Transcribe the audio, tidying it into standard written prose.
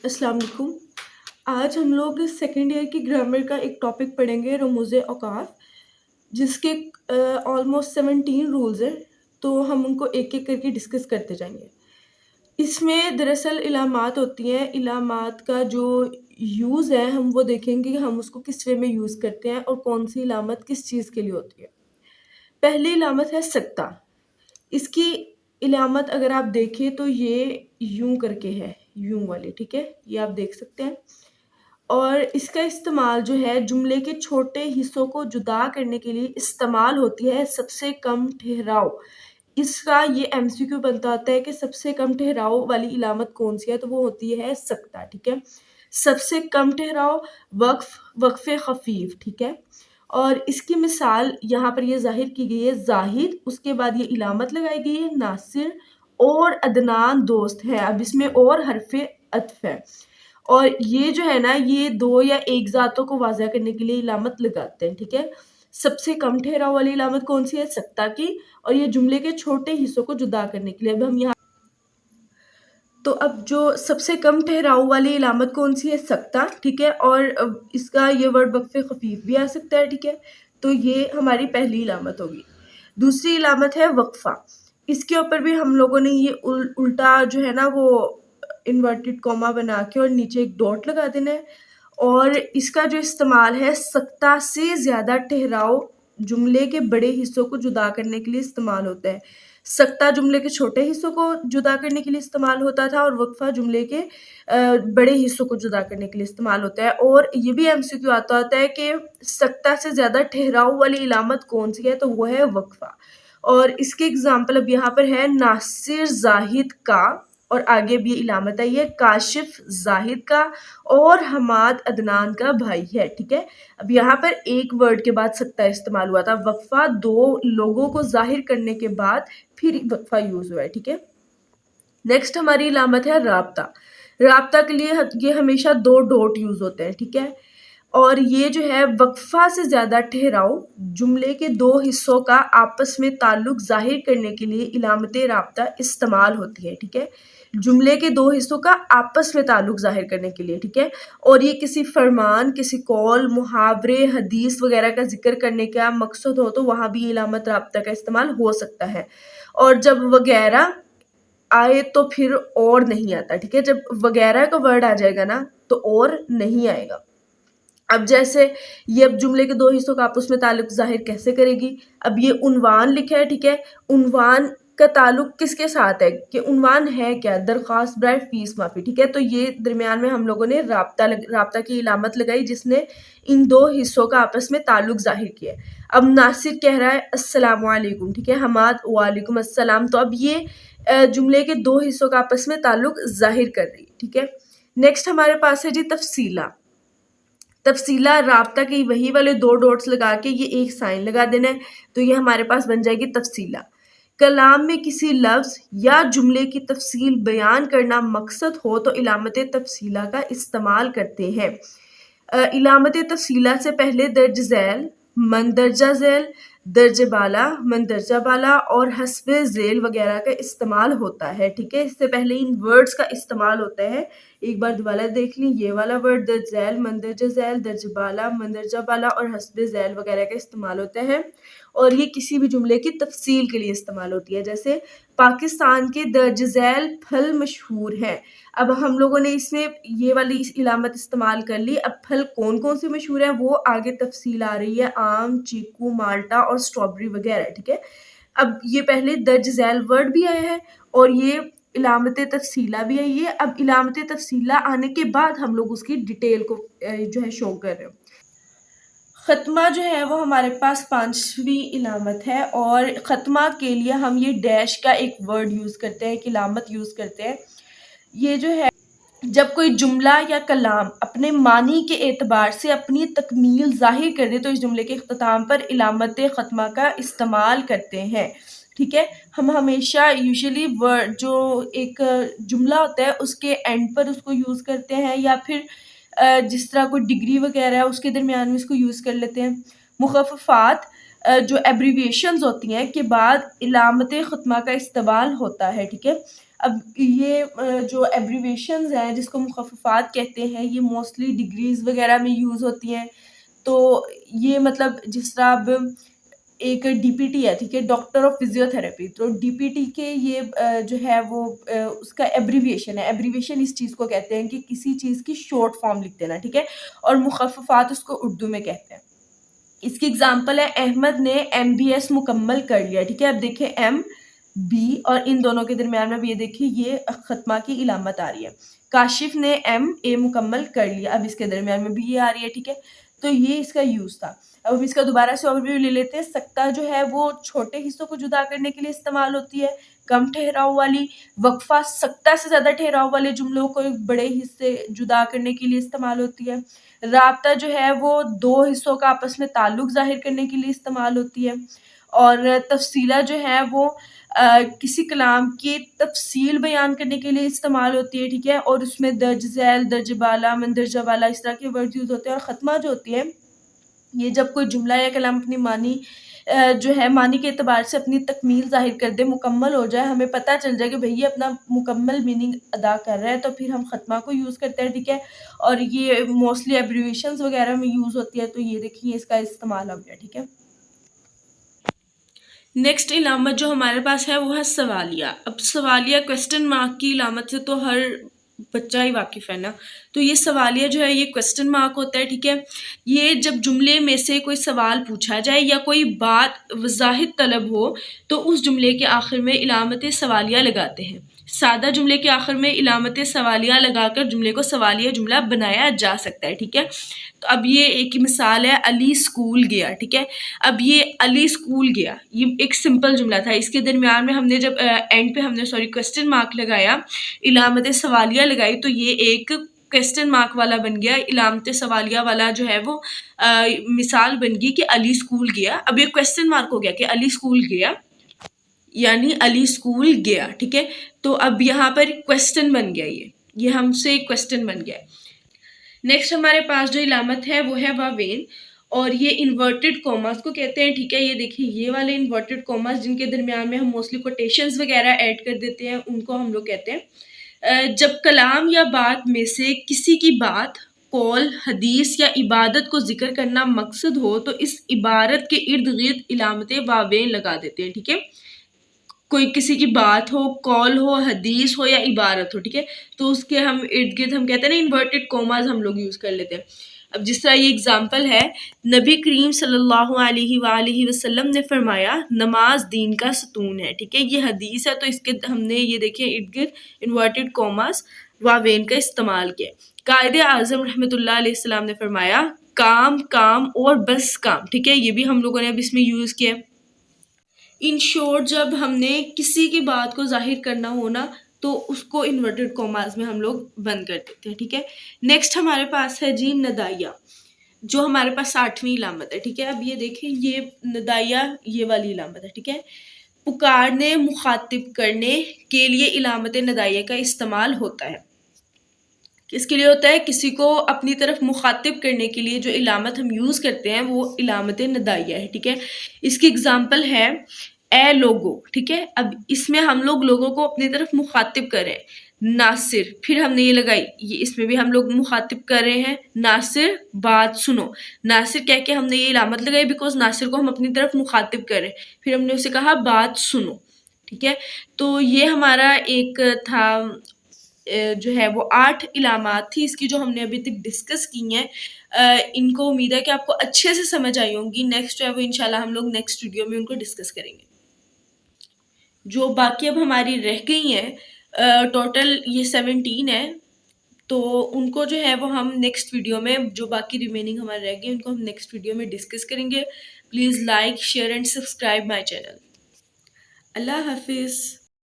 अस्सलाम वालेकुम। आज हम लोग सेकंड ईयर की ग्रामर का एक टॉपिक पढ़ेंगे, रमूज़े औक़ाफ़, जिसके ऑलमोस्ट 17 रूल्स हैं। तो हम उनको एक-एक करके डिस्कस करते जाएँगे। इसमें दरअसल इलामात होती हैं, इलामात का जो यूज़ है हम वो देखेंगे कि हम उसको किस वे में यूज़ करते हैं और कौन-सी इलामत किस चीज़ के लिए होती है। पहली इलामत है सक्ता। इसकी इलामत अगर आप देखें तो ये यूँ करके है, यूँ वाली, ठीक है? ये आप देख सकते हैं। और इसका इस्तेमाल जो है जुमले के छोटे हिस्सों को जुदा करने के लिए इस्तेमाल होती है सबसे कम ठहराव। इसका ये एमसीक्यू बनता होता है कि सबसे कम ठहराव वाली इलामत कौन-सी है, तो वो होती है सक्ता, ठीक है? सबसे कम ठहराव, वक़्फ़े ख़फ़ीफ़, ठीक है? और इसकी मिसाल यहाँ पर ये ज़ाहिर की गई है ज़ाहिद, उसके बाद ये इलामत लगाई गई है नासिर और अदनान दोस्त है। अब इसमें और हर्फ़े अत्फ़ है। और ये जो है ना, ये 2 या 1 ज़ातों को वाज़ह करने के लिए इलामत लगाते हैं, ठीक है? सबसे कम ठहराव वाली इलामत कौन-सी है? सक्ता की। और ये जुमले के छोटे हिस्सों को जुदा करने के लिए। अब हम यहाँ तो अब जो सबसे कम ठहराव वाली इलामत कौन-सी है? सक्ता, ठीक है? और इसका ये वर्ड वक़्फ़े ख़फ़ीफ़ भी आ सकता है, ठीक है? तो ये हमारी पहली इलामत होगी। दूसरी इलामत है वक़्फ़ा। इसके ऊपर भी हम लोगों ने ये उल्टा जो है ना वो इन्वर्टेड कॉमा बना के और नीचे एक डॉट लगा देना है। और इसका जो इस्तेमाल है सक्ता से ज़्यादा ठहराव जुमले के बड़े हिस्सों को जुदा करने के लिए इस्तेमाल होता है। सक्ता जुमले के छोटे हिस्सों को जुदा करने के लिए इस्तेमाल होता था और वक़्फ़ा जुमले के बड़े हिस्सों को जुदा करने के लिए इस्तेमाल होता है। और ये भी एमसीक्यू आता होता है कि सक्ता से ज़्यादा ठहराव वाली इलामत कौन-सी है, तो वो है वक़्फ़ा। और इसके एग्ज़ाम्पल अब यहाँ पर है नासिर ज़ाहिद का, और आगे भी इलामत है ये काशिफ ज़ाहिद का और हमाद अदनान का भाई है, ठीक है? अब यहाँ पर एक वर्ड के बाद सक्ता इस्तेमाल हुआ था। वक़्फ़ा 2 लोगों को ज़ाहिर करने के बाद फिर वक़्फ़ा यूज़ हुआ है, ठीक है? नेक्स्ट हमारी इलामत है राब्ता। राब्ता के लिए ये हमेशा 2 डॉट यूज़ होते हैं, ठीक है? और ये जो है वक़्फ़ा से ज़्यादा ठहराव जुमले के 2 हिस्सों का आपस में ताल्लुक़ ज़ाहिर करने के लिए इलामत राब्ता इस्तेमाल होती है, ठीक है? जुमले के 2 हिस्सों का आपस में ताल्लुक़ ज़ाहिर करने के लिए, ठीक है? और ये किसी फ़रमान, किसी कौल, मुहावरे, हदीस वग़ैरह का ज़िक्र करने का मकसद हो तो वहाँ भी इलामत राब्ता का इस्तेमाल हो सकता है। और जब वग़ैरह आए तो फिर और नहीं आता, ठीक है? जब वग़ैरह का वर्ड आ जाएगा ना तो और नहीं आएगा। अब जैसे ये अब जुमले के 2 हिस्सों का आपस में ताल्लुक़ ज़ाहिर कैसे करेगी? अब ये उन्वान लिखा है, ठीक है? उन्वान का ताल्लुक़ किसके साथ है कि उन्वान है क्या? दरख़्वास्त बराए फ़ीस माफ़ी, ठीक है? तो ये दरमियान में हम लोगों ने राब्ता की इलामत लगाई जिसने इन 2 हिस्सों का आपस में ताल्लुक़ ज़ाहिर किया है। अब नासिर कह रहा है अस्सलामु अलैकुम, ठीक है? हमाद वालेकुम अस्सलाम। तो अब ये जुमले के 2 हिस्सों का आपस में ताल्लुक़ ज़ाहिर कर रही है, ठीक है? नेक्स्ट हमारे पास है जी तफ़सीला। तफ़सीला राब्ता के वही वाले 2 डॉट्स लगा के ये एक साइन लगा देना है, तो ये हमारे पास बन जाएगी तफ़सीला। कलाम में किसी लफ्ज़ या जुमले की तफ़सील बयान करना मकसद हो तो इलामत तफ़सीला का इस्तेमाल करते हैं। इलामत तफ़सीला से पहले दर्ज ज़ैल, मंदरजा ज़ैल, दर्ज बाला, मंदरजा बाला और हस्बे ज़ेल वगैरह का इस्तेमाल होता है, ठीक है? इससे पहले इन वर्ड्स का इस्तेमाल होता है। एक बार दोबारा देख लें, ये वाला वर्ड दर्ज ज़ैल, मंदरजा ज़ैल, दर्ज बाला, मंदरजा बाला और हस्बे ज़ैल वगैरह का इस्तेमाल होता है। और ये किसी भी जुमले की तफ़सील के लिए इस्तेमाल होती है। जैसे पाकिस्तान के दर्ज ज़ैल फल मशहूर हैं। अब हम लोगों ने इसमें ये वाली इलामत इस्तेमाल कर ली। अब फल कौन-कौन से मशहूर हैं वो आगे तफ़सील आ रही है, आम, चीकू, माल्टा और स्ट्रॉबेरी वगैरह, ठीक है? अब ये पहले दर्ज ज़ैल वर्ड भी आया है और ये इलामत तफ़सीला भी आई है। अब इलामत तफ़सीला आने के बाद हम लोग उसकी डिटेल को जो है शो कर रहे हैं। ख़त्मा जो है वो हमारे पास 5वीं इलामत है और ख़त्मा के लिए हम ये डैश का एक वर्ड यूज़ करते हैं, एक इलामत यूज़ करते हैं। ये जो है जब कोई जुमला या कलाम अपने मानी के एतबार से अपनी तकमील ज़ाहिर कर दे तो इस जुमले के इख्तिताम पर इलामत ख़त्मा का इस्तेमाल करते हैं, ठीक है? हम हमेशा यूजुअली वर्ड जो एक जुमला होता है उसके एंड पर उसको यूज़ करते हैं या फिर जिस तरह कोई डिग्री वगैरह है उसके दरमियान में इसको यूज़ कर लेते हैं। मुख़फ़्फ़फ़ात जो एब्रीविएशंस होती हैं के बाद इलामत ख़त्मा का इस्तेमाल होता है, ठीक है? اب یہ جو ایبریویشنز ہیں جس کو مخففات کہتے ہیں، یہ موسٹلی ڈگریز وغیرہ میں یوز ہوتی ہیں. تو یہ مطلب جس طرح اب ایک ڈی پی ٹی ہے، ٹھیک ہے، ڈاکٹر آف فزیو تھراپی، تو ڈی پی ٹی کے یہ جو ہے وہ اس کا ایبریویشن ہے. ایبریویشن اس چیز کو کہتے ہیں کہ کسی چیز کی شارٹ فارم لکھ دینا، ٹھیک ہے، اور مخففات اس کو اردو میں کہتے ہیں. اس کی اگزامپل ہے احمد نے ایم بی ایس مکمل کر لیا، ٹھیک ہے. اب دیکھیں ایم بی اور ان دونوں کے درمیان میں اب یہ دیکھیں یہ ختمہ کی علامت آ رہی ہے. کاشف نے ایم اے مکمل کر لیا، اب اس کے درمیان میں بھی یہ آ رہی ہے، ٹھیک ہے. تو یہ اس کا یوز تھا. اب ہم اس کا دوبارہ سے اوور ویو لے لیتے ہیں. سکتہ جو ہے وہ چھوٹے حصوں کو جدا کرنے کے لیے استعمال ہوتی ہے، کم ٹھہراؤ والی. وقفہ سکتہ سے زیادہ ٹھہراؤ والے جملوں کو ایک بڑے حصے جدا کرنے کے لیے استعمال ہوتی ہے. رابطہ جو ہے وہ دو حصوں کا آپس میں تعلق ظاہر کرنے کے لیے استعمال ہوتی ہے. اور تفصیلہ جو ہے وہ کسی کلام کی تفصیل بیان کرنے کے لیے استعمال ہوتی ہے، ٹھیک ہے. اور اس میں درج ذیل، درج بالا، مندرجہ بالا اس طرح کے ورڈ یوز ہوتے ہیں. اور ختمہ جو ہوتی ہے یہ جب کوئی جملہ یا کلام اپنی معنی جو ہے معنی کے اعتبار سے اپنی تکمیل ظاہر کر دے، مکمل ہو جائے، ہمیں پتہ چل جائے کہ بھئی یہ اپنا مکمل میننگ ادا کر رہا ہے، تو پھر ہم ختمہ کو یوز کرتے ہیں، ٹھیک ہے. اور یہ موسٹلی ایبریویشنز وغیرہ میں یوز ہوتی ہے. تو یہ دیکھیے اس کا استعمال ہو گیا، ٹھیک ہے. نیکسٹ علامت جو ہمارے پاس ہے وہ ہے سوالیہ. اب سوالیہ کوسچن مارک کی علامت سے تو ہر بچہ ہی واقف ہے نا. تو یہ سوالیہ جو ہے یہ کوسچن مارک ہوتا ہے، ٹھیک ہے. یہ جب جملے میں سے کوئی سوال پوچھا جائے یا کوئی بات وضاحت طلب ہو تو اس جملے کے آخر میں علامت سوالیہ لگاتے ہیں. سادہ جملے کے آخر میں علامت سوالیہ لگا کر جملے کو سوالیہ جملہ بنایا جا سکتا ہے، ٹھیک ہے. تو اب یہ ایک مثال ہے، علی اسکول گیا، ٹھیک ہے. اب یہ علی اسکول گیا یہ ایک سمپل جملہ تھا. اس کے درمیان میں ہم نے جب اینڈ پہ ہم نے کوسچن مارک لگایا، علامت سوالیہ لگائی، تو یہ ایک کوسچن مارک والا بن گیا. علامت سوالیہ والا جو ہے وہ مثال بن گئی کہ علی اسکول گیا. اب یہ کوسچن مارک ہو گیا کہ علی اسکول گیا یعنی علی اسکول گیا، ٹھیک ہے. تو اب یہاں پر کوسچن بن گیا، یہ ہم سے کوسچن بن گیا. نیکسٹ ہمارے پاس جو علامت ہے وہ ہے واوین، اور یہ انورٹڈ کوماز کو کہتے ہیں، ٹھیک ہے. یہ دیکھیں یہ والے انورٹڈ کوماز جن کے درمیان میں ہم موسٹلی کوٹیشنز وغیرہ ایڈ کر دیتے ہیں ان کو ہم لوگ کہتے ہیں. جب کلام یا بات میں سے کسی کی بات، قول، حدیث یا عبادت کو ذکر کرنا مقصد ہو تو اس عبارت کے ارد گرد علامت واوین لگا دیتے ہیں، ٹھیک ہے. کوئی کسی کی بات ہو، قول ہو، حدیث ہو یا عبارت ہو، ٹھیک ہے. تو اس کے ہم ارد گرد ہم کہتے ہیں نا انورٹڈ کوماز ہم لوگ یوز کر لیتے ہیں. اب جس طرح یہ اگزامپل ہے، نبی کریم صلی اللہ علیہ وآلہ وسلم نے فرمایا نماز دین کا ستون ہے، ٹھیک ہے. یہ حدیث ہے، تو اس کے ہم نے یہ دیکھیں ارد گرد انورٹڈ کوماز واوین کا استعمال کیا. قائد اعظم رحمۃ اللہ علیہ السلام نے فرمایا کام کام اور بس کام، ٹھیک ہے. یہ بھی ہم لوگوں نے اب اس میں یوز کیا. ان شورٹ جب ہم نے کسی کی بات کو ظاہر کرنا ہونا تو اس کو انورٹڈ کوماز میں ہم لوگ بند کر دیتے ہیں، ٹھیک ہے. نیکسٹ ہمارے پاس ہے جی ندائیہ، جو ہمارے پاس 60ویں علامت ہے، ٹھیک ہے. اب یہ دیکھیں یہ ندائیہ یہ والی علامت ہے، ٹھیک ہے. پکارنے، مخاطب کرنے کے لیے علامت ندائیہ کا استعمال ہوتا ہے. کس کے لیے ہوتا ہے؟ کسی کو اپنی طرف مخاطب کرنے کے لیے جو علامت ہم یوز کرتے ہیں وہ علامت ندائیہ ہے، ٹھیک ہے. اس کی اگزامپل ہے اے لوگو، ٹھیک ہے. اب اس میں ہم لوگ لوگوں کو اپنی طرف مخاطب کر رہے ہیں. ناصر، پھر ہم نے یہ لگائی، یہ اس میں بھی ہم لوگ مخاطب کر رہے ہیں. ناصر بات سنو، ناصر کہہ کے ہم نے یہ علامت لگائی بیکاز ناصر کو ہم اپنی طرف مخاطب کر رہے ہیں. پھر ہم نے اسے کہا بات سنو، ٹھیک ہے. تو یہ ہمارا ایک تھا جو ہے وہ 8 علامات تھی اس کی جو ہم نے ابھی تک ڈسکس کی ہیں. ان کو امید ہے کہ آپ کو اچھے سے سمجھ آئی ہوں گی. نیکسٹ جو ہے وہ انشاءاللہ ہم لوگ نیکسٹ ویڈیو میں ان کو ڈسکس کریں گے. جو باقی اب ہماری رہ گئی ہیں ٹوٹل یہ 17 ہے، تو ان کو جو ہے وہ ہم نیکسٹ ویڈیو میں جو باقی ریمیننگ ہمارے رہ گئے ان کو ہم نیکسٹ ویڈیو میں ڈسکس کریں گے. Please like, share and subscribe my channel. Allah حافظ.